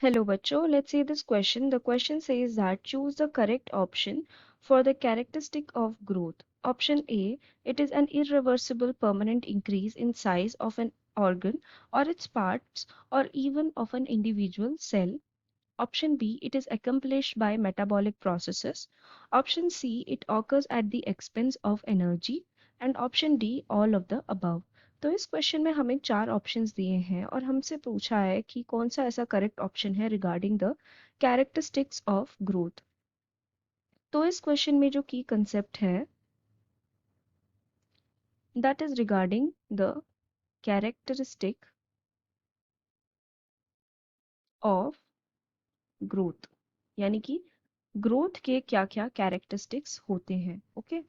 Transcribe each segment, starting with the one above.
Hello बच्चों, let's see this question. The question says that choose the correct option for the characteristic of growth. Option A, it is an irreversible permanent increase in size of an organ or its parts or even of an individual cell. Option B, it is accomplished by metabolic processes. Option C, it occurs at the expense of energy. And option D, all of the above. तो इस question में हमें चार options दिए हैं और हमसे पूछा है कि कौन सा ऐसा करेक्ट ऑप्शन है regarding the characteristics of growth. तो इस क्वेश्चन में जो की कंसेप्ट है that is regarding the characteristic of growth, यानी कि ग्रोथ के क्या क्या कैरेक्टरिस्टिक्स होते हैं। ओके,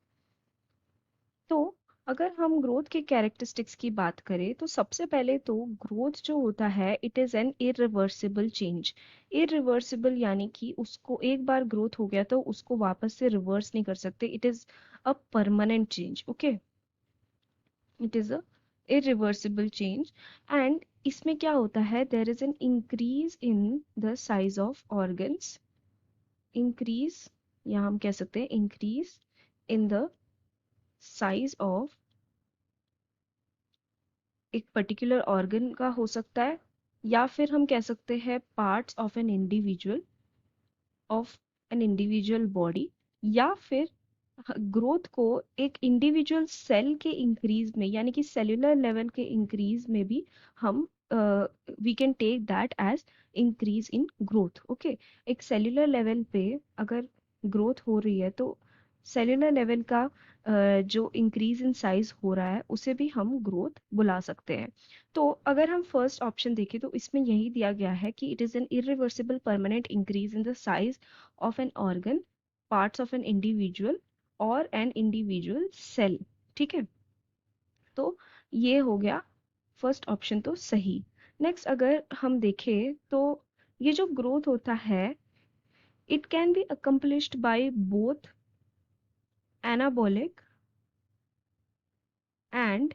तो अगर हम ग्रोथ के कैरेक्टरिस्टिक्स की बात करें तो सबसे पहले तो ग्रोथ जो होता है it is an irreversible change. Irreversible यानी कि उसको एक बार ग्रोथ हो गया तो उसको वापस से रिवर्स नहीं कर सकते। It is a permanent change. Okay, it is a irreversible change. And इसमें क्या होता है, there is an increase in the size of organs. Increase, या हम कह सकते हैं increase in the size of एक पर्टिकुलर ऑर्गन का हो सकता है, या फिर हम कह सकते हैं parts of an individual body, या फिर ग्रोथ को एक इंडिविजुअल सेल के इंक्रीज में यानी कि सेल्यूलर लेवल के इंक्रीज में भी हम we can take that as increase in growth. Okay, एक सेल्यूलर लेवल पे अगर ग्रोथ हो रही है तो सेल्यूलर लेवल का जो इंक्रीज इन साइज हो रहा है उसे भी हम ग्रोथ बुला सकते हैं। तो अगर हम फर्स्ट ऑप्शन देखें तो इसमें यही दिया गया है कि it is an irreversible permanent increase in the size of an organ, parts of an individual और एन इंडिविजुअल सेल। ठीक है, तो ये हो गया फर्स्ट ऑप्शन तो सही। नेक्स्ट अगर हम देखें तो ये जो ग्रोथ होता है it can be accomplished by both anabolic and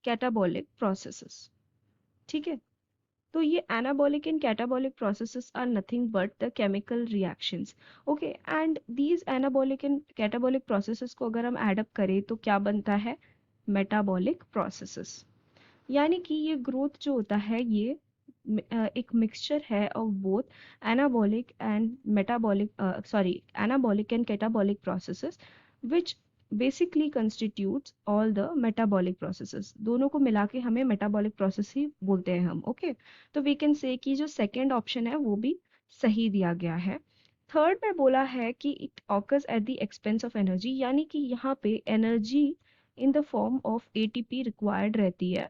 catabolic processes. ठीक है, तो ये anabolic and catabolic processes are nothing but the chemical reactions. Okay, and these anabolic and catabolic processes को अगर हम एडअप करें तो क्या बनता है, मेटाबॉलिक प्रोसेसेस। यानी कि ये ग्रोथ जो होता है ये एक मिक्सचर है of both anabolic and metabolic anabolic and catabolic processes which basically constitutes all the metabolic processes. दोनों को मिला के हमें मेटाबॉलिक प्रोसेस ही बोलते हैं हम। ओके, तो वी कैन से कि जो सेकेंड ऑप्शन है वो भी सही दिया गया है। थर्ड में बोला है कि it occurs at the expense of energy, यानी कि यहाँ पे energy in the form of ATP required रहती है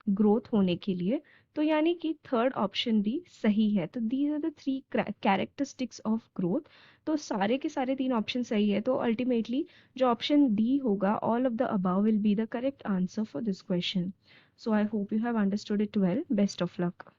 ग्रोथ होने के लिए। तो यानी कि थर्ड ऑप्शन भी सही है। तो these are the three characteristics of growth. तो सारे के सारे तीन ऑप्शन सही है, तो अल्टीमेटली जो ऑप्शन डी होगा all of the above will be the correct answer for this question. So I hope you have understood it well. Best of luck.